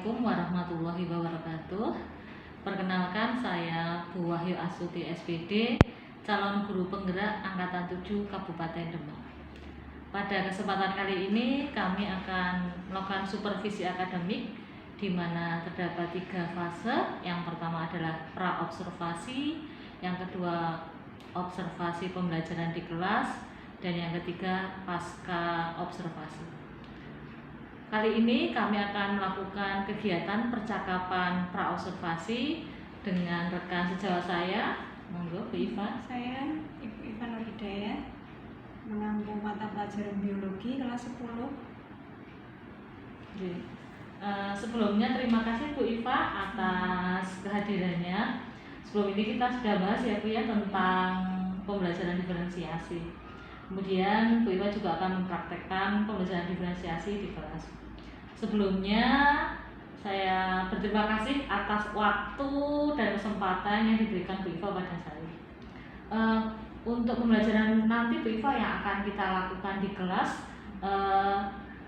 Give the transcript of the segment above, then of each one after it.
Assalamualaikum warahmatullahi wabarakatuh. Perkenalkan, saya Bu Wahyu Astuti SPD, calon guru penggerak Angkatan 7 Kabupaten Demak. Pada kesempatan kali ini kami akan melakukan supervisi akademik di mana terdapat 3 fase. Yang pertama adalah pra-observasi, yang kedua observasi pembelajaran di kelas, dan yang ketiga pasca observasi. Kali ini kami akan melakukan kegiatan percakapan pra-observasi dengan rekan sejawat saya. Monggo Bu Iva. Saya Ibu Iva Nur Hidayah, mengampu mata pelajaran biologi kelas 10. Sebelumnya terima kasih Bu Iva atas kehadirannya. Sebelum ini kita sudah bahas ya Bu ya tentang pembelajaran diferensiasi. Kemudian Bu Iva juga akan mempraktekkan pembelajaran diferensiasi di kelas. Sebelumnya saya berterima kasih atas waktu dan kesempatan yang diberikan Bu Iva pada saya. Untuk pembelajaran nanti Bu Iva yang akan kita lakukan di kelas,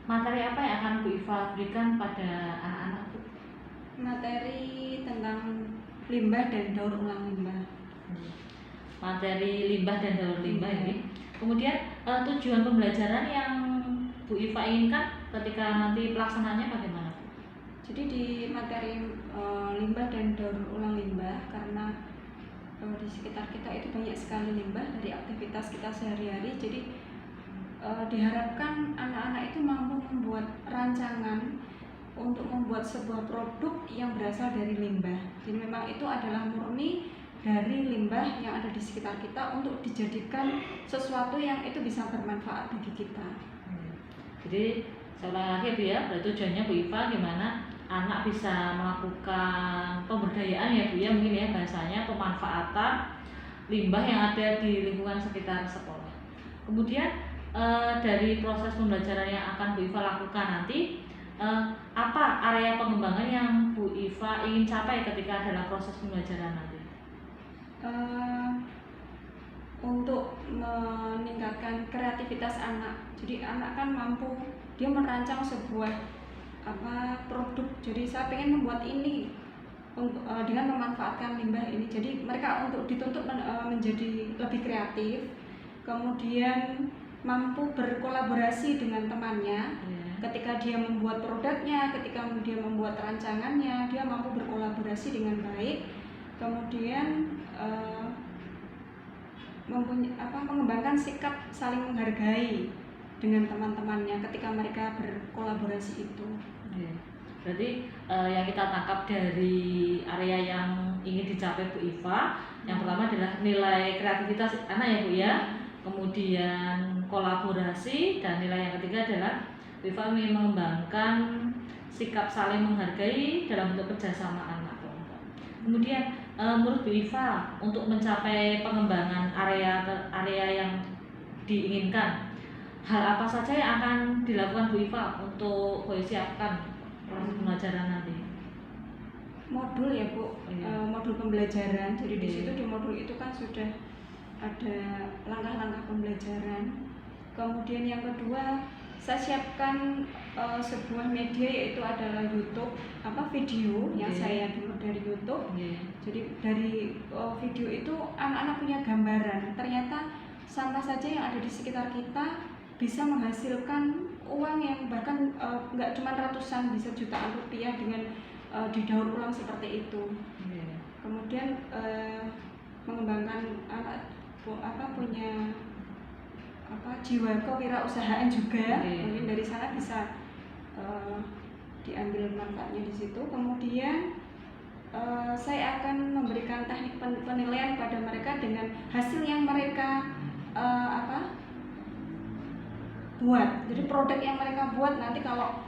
materi apa yang akan Bu Iva berikan pada anak-anak Bu? Materi tentang limbah dan daur ulang limbah. Materi limbah dan daur limbah ini. Kemudian tujuan pembelajaran yang Bu Iva inginkan ketika nanti pelaksanaannya bagaimana Bu? Jadi di materi limbah dan daur ulang limbah, karena di sekitar kita itu banyak sekali limbah dari aktivitas kita sehari-hari. Jadi diharapkan anak-anak itu mampu membuat rancangan untuk membuat sebuah produk yang berasal dari limbah. Jadi memang itu adalah murni dari limbah yang ada di sekitar kita untuk dijadikan sesuatu yang itu bisa bermanfaat bagi kita. Jadi saya ulang lagi Bu ya, berarti tujuannya Bu Iva gimana anak bisa melakukan pemberdayaan ya Bu ya, mungkin ya bahasanya pemanfaatan limbah yang ada di lingkungan sekitar sekolah. Kemudian dari proses pembelajaran yang akan Bu Iva lakukan nanti, apa area pengembangan yang Bu Iva ingin capai ketika dalam proses pembelajaran nanti? Untuk meningkatkan kreativitas anak. Jadi anak kan mampu dia merancang sebuah produk. Jadi saya pengen membuat ini dengan memanfaatkan limbah ini. Jadi mereka untuk dituntut menjadi lebih kreatif, kemudian mampu berkolaborasi dengan temannya. Ketika dia membuat produknya, ketika dia membuat rancangannya, dia mampu berkolaborasi dengan baik. Kemudian mengembangkan sikap saling menghargai dengan teman-temannya ketika mereka berkolaborasi itu. Berarti yang kita tangkap dari area yang ingin dicapai Bu Iva, yang pertama adalah nilai kreativitas anak ya Bu ya, kemudian kolaborasi, dan nilai yang ketiga adalah Bu Iva ingin mengembangkan sikap saling menghargai dalam bentuk kerjasama anak. Kemudian menurut Bu Iva untuk mencapai pengembangan area yang diinginkan, hal apa saja yang akan dilakukan Bu Iva untuk siapkan proses pembelajaran nanti? Modul ya Bu, modul pembelajaran. Jadi di situ di modul itu kan sudah ada langkah-langkah pembelajaran. Kemudian yang kedua, saya siapkan sebuah media, yaitu adalah YouTube, video yang saya download dari YouTube. Jadi dari video itu anak-anak punya gambaran. Ternyata sampah saja yang ada di sekitar kita bisa menghasilkan uang yang bahkan nggak cuma ratusan, bisa jutaan rupiah dengan didaur ulang seperti itu. Kemudian mengembangkan anak punya jiwa kewirausahaan juga. Mungkin dari sana bisa diambil manfaatnya di situ. Kemudian saya akan memberikan teknik penilaian pada mereka dengan hasil yang mereka buat. Jadi produk yang mereka buat nanti kalau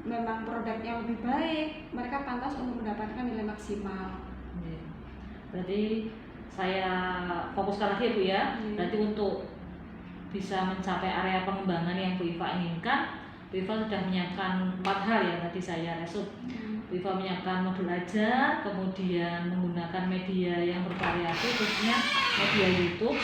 memang produknya lebih baik, mereka pantas untuk mendapatkan nilai maksimal. Berarti saya fokuskan lagi ya Bu ya. Berarti untuk bisa mencapai area pengembangan yang Bu Iva inginkan, Bu Iva sudah menyiapkan 4 hal ya, tadi saya resum. Bu Iva menyiapkan modul ajar, kemudian menggunakan media yang bervariasi, khususnya media YouTube.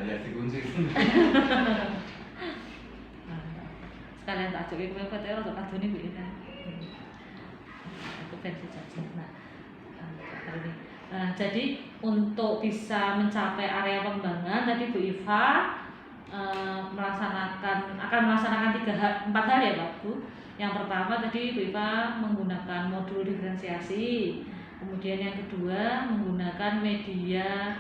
jadi kunci. Sekalian tak ajakin kowe foto untuk kadone Bu Ina. Itu versi jajan. Jadi untuk bisa mencapai area pengembangan tadi Bu Iva akan melaksanakan 4 hal ya Pak Bu. Yang pertama tadi Bu Iva menggunakan modul diferensiasi. Kemudian yang kedua menggunakan media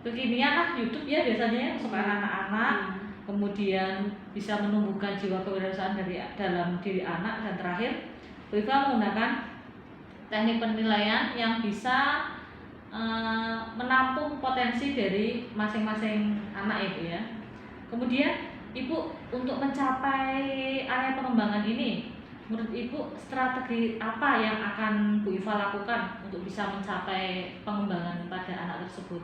kekinian lah, YouTube ya biasanya untuk anak-anak. Kemudian bisa menumbuhkan jiwa kewirausahaan dalam diri anak, dan terakhir Bu Iva menggunakan teknik penilaian yang bisa menampung potensi dari masing-masing anak ya Bu ya. Kemudian Ibu untuk mencapai area pengembangan ini, menurut Ibu strategi apa yang akan Bu Iva lakukan untuk bisa mencapai pengembangan pada anak tersebut?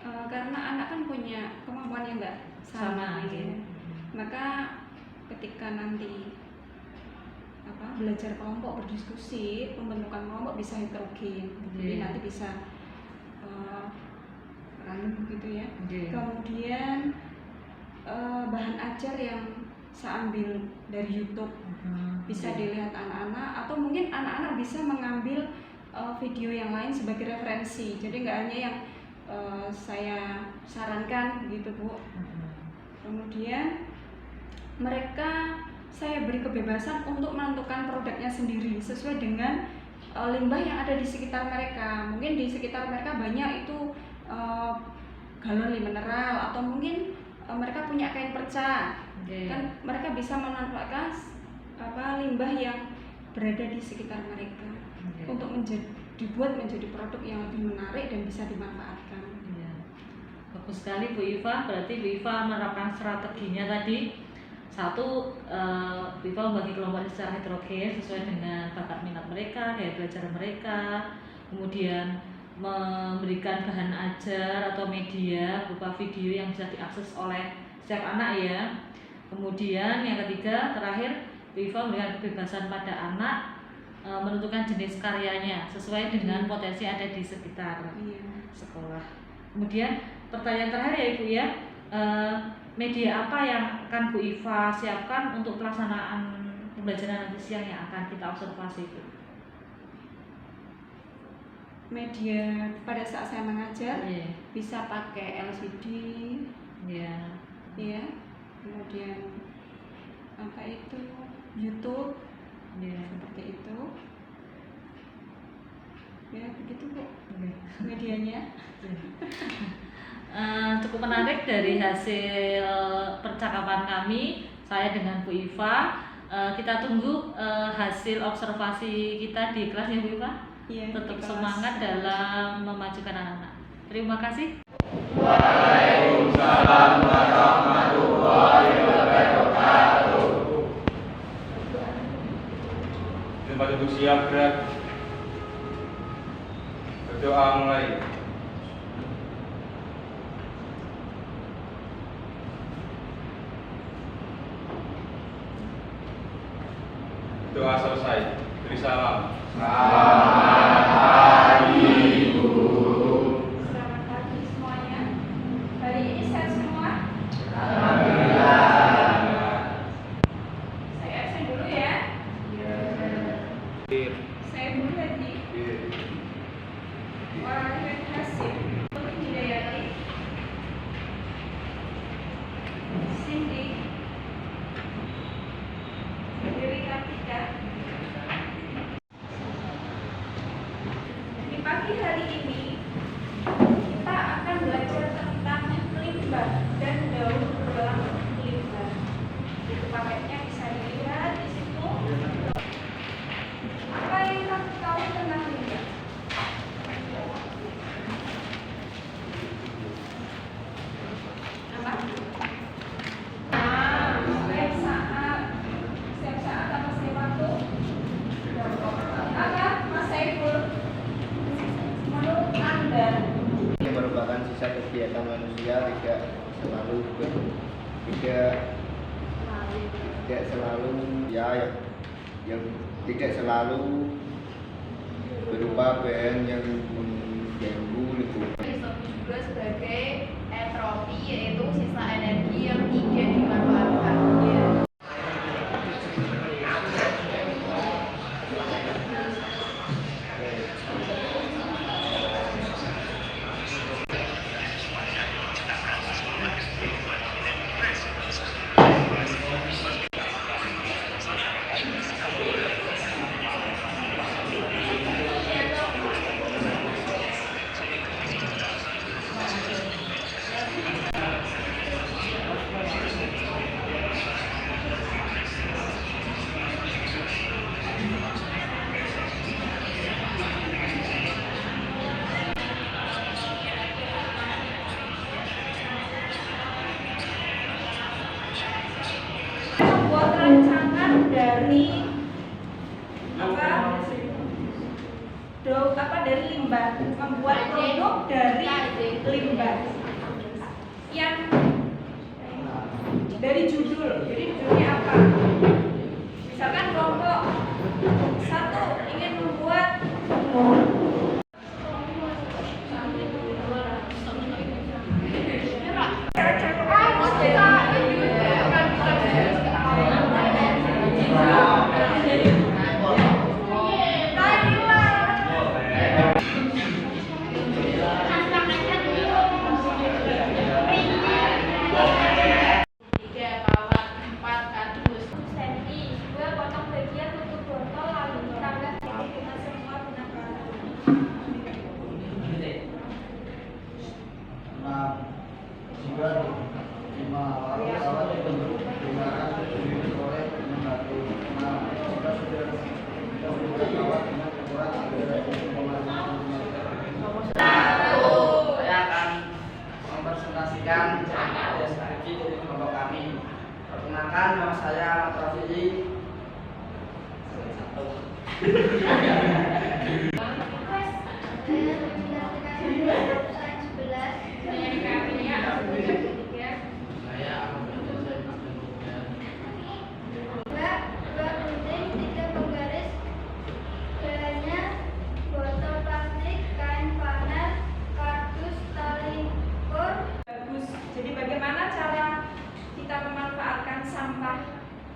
Karena anak kan punya kemampuan yang nggak sama ya. Maka ketika nanti belajar kelompok, berdiskusi, pembentukan kelompok bisa heterogen, jadi nanti bisa random gitu ya. Kemudian bahan ajar yang saya ambil dari YouTube bisa dilihat anak-anak, atau mungkin anak-anak bisa mengambil video yang lain sebagai referensi, jadi nggak hanya yang saya sarankan gitu Bu. Kemudian saya beri kebebasan untuk menentukan produknya sendiri sesuai dengan limbah yang ada di sekitar mereka. Mungkin di sekitar mereka banyak itu galon mineral, atau mungkin mereka punya kain perca. Kan mereka bisa memanfaatkan limbah yang berada di sekitar mereka untuk dibuat menjadi produk yang lebih menarik dan bisa dimanfaatkan. Bagus sekali Bu Iva, berarti Bu Iva menerapkan strateginya tadi. Satu, Bu Iva membagi kelompok secara heterogen sesuai dengan bakat minat mereka, gaya belajar mereka. Kemudian memberikan bahan ajar atau media berupa video yang bisa diakses oleh setiap anak ya. Kemudian yang ketiga, terakhir Bu Iva memberikan kebebasan pada anak menentukan jenis karyanya sesuai dengan potensi yang ada di sekitar sekolah. Kemudian pertanyaan terakhir ya Ibu ya, media apa yang akan Bu Iva siapkan untuk pelaksanaan pembelajaran nanti siang yang akan kita observasi itu? Media pada saat saya mengajar bisa pakai LCD, kemudian YouTube, seperti itu. Ya begitu Bu medianya. Cukup menarik dari hasil percakapan kami, saya dengan Bu Iva. Kita tunggu hasil observasi kita di kelas ya Bu Iva. Tetap semangat dalam memajukan anak-anak. Terima kasih. Waalaikumsalam warahmatullahi wabarakatuh. Tempat duduk siap, gerak. Berdoa mulai. Doa selesai. Beri salam. Selamat pagi Bu. Selamat pagi semuanya. Hari ini sehat semua? Alhamdulillah. Saya absen dulu ya. Saya Bu Hadi. Orang yang hasil untuk Hidayati, Cindy, Dewi Kartika. Di pagi hari ini kita akan belajar tentang limbah dan daur ulang limbah. Itu paketnya bisa dilihat di situ. Apa yang kamu tahu tentang limbah? Apa? Setiap saat apa setiap waktu? Apa Mas Saiful? Menurut Anda? Yang merupakan sisa kegiatan manusia tidak selalu tidak selalu berupa bahan yang mengganggu lingkungan. Disebut juga sebagai entropi. dari dari limbah, membuat produk dari limbah yang dari judul. Jadi judulnya apa? Misalkan kelompok 1 ingin membuat mempresentasikan karya skripsi dari kelompok kami. Perkenalkan, nama saya Ahmad Rafili. Jadi bagaimana cara kita memanfaatkan sampah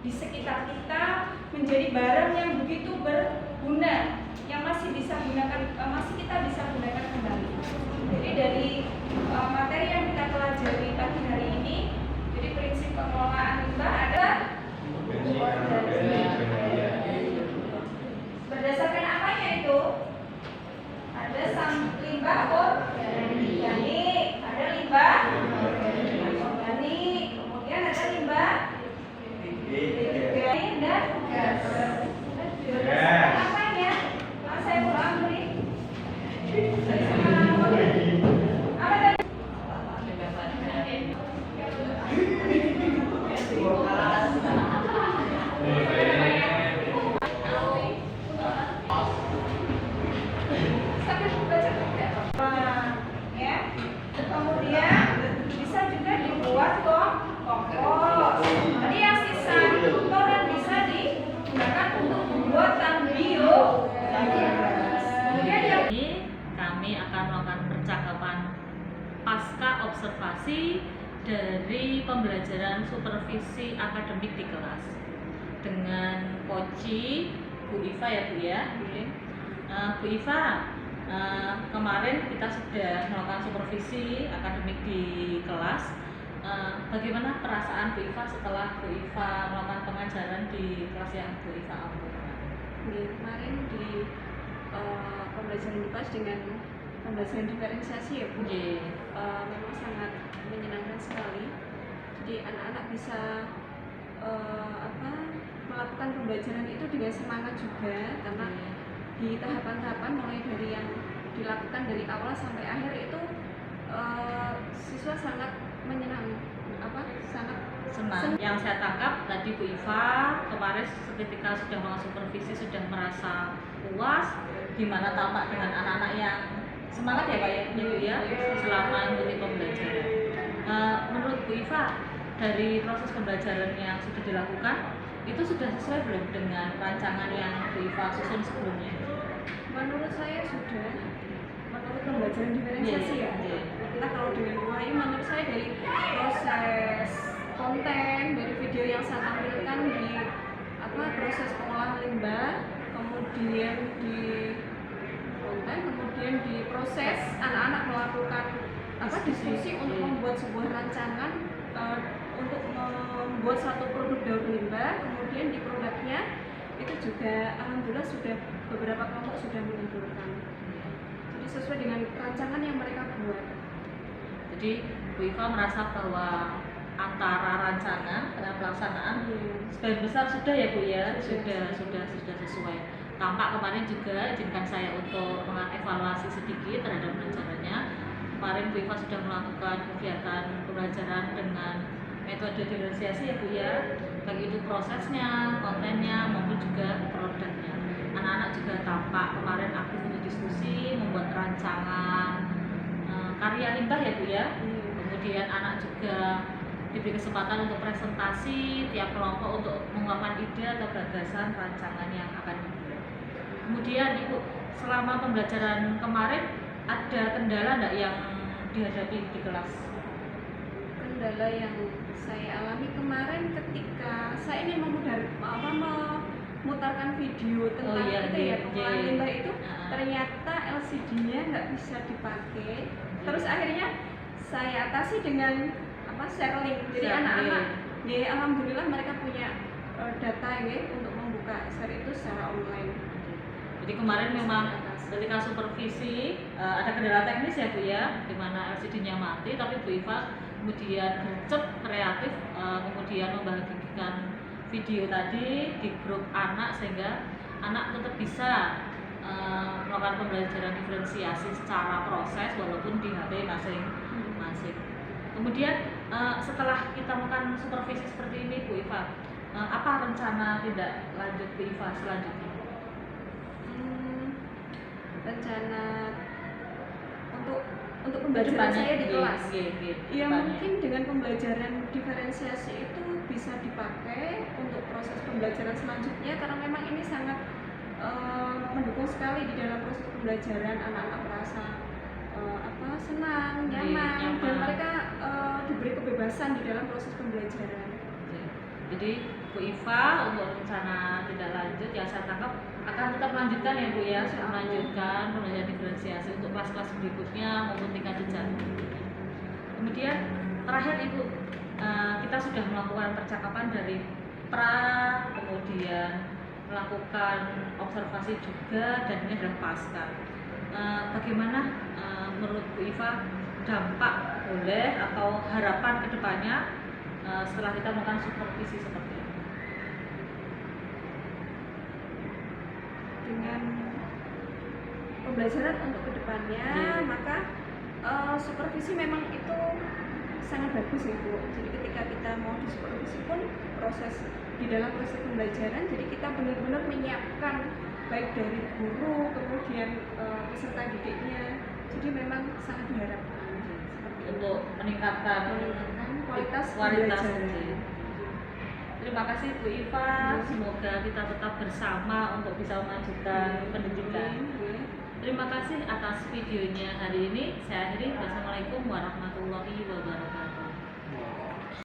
di sekitar kita menjadi barang yang begitu berguna, yang masih kita bisa gunakan kembali. Jadi dari materi yang kita pelajari pagi hari ini, jadi prinsip pengelolaan limbah adalah berdasarkan apanya itu? Ada limbah organik, ada limbah organik, kemudian ada limbah organik dan gas. Berdasarkan apanya? Saya ulang nih. Apa tadi? Kemudian bisa juga dibuat kompos. Tadi yang sisa kotoran bisa digunakan untuk pembuatan biogas. Kemudian yang kami akan melakukan percakapan pasca observasi dari pembelajaran supervisi akademik di kelas dengan Koci Bu Iva ya Bu ya. Bu Iva, kemarin kita sudah melakukan supervisi akademik di kelas. Bagaimana perasaan Bu Iva setelah Bu Iva melakukan pengajaran di kelas yang Bu Iva ambil? kemarin di pembelajaran dibahas dengan pembelajaran diferensiasi ya Bu. Memang sangat menyenangkan sekali. Jadi anak-anak bisa melakukan pembelajaran itu dengan semangat juga, karena di tahapan-tahapan mulai dari yang dilakukan dari awal sampai akhir itu siswa sangat sangat senang. Yang saya tangkap tadi Bu Iva kemarin ketika sudah melakukan supervisi sudah merasa puas, gimana tampak dengan anak-anak yang semangat ya Pak ya Bu ya selama mengikuti pembelajaran. Menurut Bu Iva dari proses pembelajaran yang sudah dilakukan itu sudah sesuai belum dengan rancangan yang Bu Iva susun sebelumnya? Menurut saya sudah. Menurut pembelajaran diferensiasi ya. Kita kalau dengan Wahyu, menurut saya dari proses konten, dari video yang saya tampilkan di proses pengolahan limbah, kemudian di konten, kemudian di proses anak-anak melakukan diskusi untuk membuat sebuah rancangan untuk membuat satu produk daur limbah, kemudian di produknya itu juga alhamdulillah sudah beberapa kelompok sudah mengumpulkan. Jadi sesuai dengan rancangan yang mereka buat. Jadi Bu Iva merasa bahwa antara rancangan dengan pelaksanaan sebagian besar sudah ya Bu ya, sudah sesuai. Tampak kemarin juga izinkan saya untuk mengevaluasi sedikit terhadap rencananya. Kemarin Bu Iva sudah melakukan kegiatan pembelajaran dengan metode diferensiasi ya Bu ya, baik itu prosesnya, kontennya maupun juga produknya. Anak-anak juga tampak kemarin aktif untuk diskusi, membuat rancangan karya limbah ya Bu ya. Kemudian anak juga diberi kesempatan untuk presentasi tiap kelompok untuk mengungkapkan ide atau gagasan rancangan yang akan dibuat. Kemudian Ibu, selama pembelajaran kemarin ada kendala enggak yang dihadapi di kelas? Kendala yang saya alami kemarin ketika saya ini memutarkan video tentang pengolahan limbah itu, ternyata LCD-nya nggak bisa dipakai. Terus akhirnya saya atasi dengan share link. Jadi anak-anak, ya alhamdulillah mereka punya data ya untuk membuka share itu secara online. Jadi kemarin memang ketika supervisi ada kendala teknis ya Bu ya, di mana LCD-nya mati, tapi Bu Iva kemudian gercep kreatif, kemudian membagikan video tadi di grup anak sehingga anak tetap bisa melakukan pembelajaran diferensiasi secara proses walaupun di HP masing-masing. Kemudian setelah kita melakukan supervisi seperti ini Bu Iva, apa rencana tindak lanjut Bu Iva selanjutnya? Rencana untuk pembelajaran saya di kelas. Ya mungkin dengan pembelajaran diferensiasi itu bisa dipakai untuk proses pembelajaran selanjutnya karena memang ini sangat mendukung sekali di dalam proses pembelajaran. Anak-anak merasa senang, nyaman, dan mereka diberi kebebasan di dalam proses pembelajaran. Jadi Bu Iva untuk rencana tindak lanjut yang saya tangkap akan tetap melanjutkan ya Bu ya, melanjutkan pembelajaran diferensiasi untuk kelas-kelas berikutnya maupun tingkat jenjang. Kemudian terakhir Ibu, kita sudah melakukan percakapan dari pra, kemudian melakukan observasi juga, dan ini adalah pasca. Bagaimana menurut Bu Iva dampak boleh atau harapan kedepannya setelah kita melakukan supervisi seperti ini? Dengan pembelajaran untuk kedepannya, maka supervisi memang itu sangat bagus ya Bu. Jadi ketika kita mau disupervisi pun di dalam proses pembelajaran, jadi kita benar-benar menyiapkan baik dari guru kemudian peserta didiknya. Jadi memang sangat diharapkan untuk meningkatkan kualitas pembelajaran. Terima kasih Bu Iva, semoga kita tetap bersama untuk bisa memajukan pendidikan. Terima kasih atas videonya hari ini. Saya akhiri. Wassalamualaikum warahmatullahi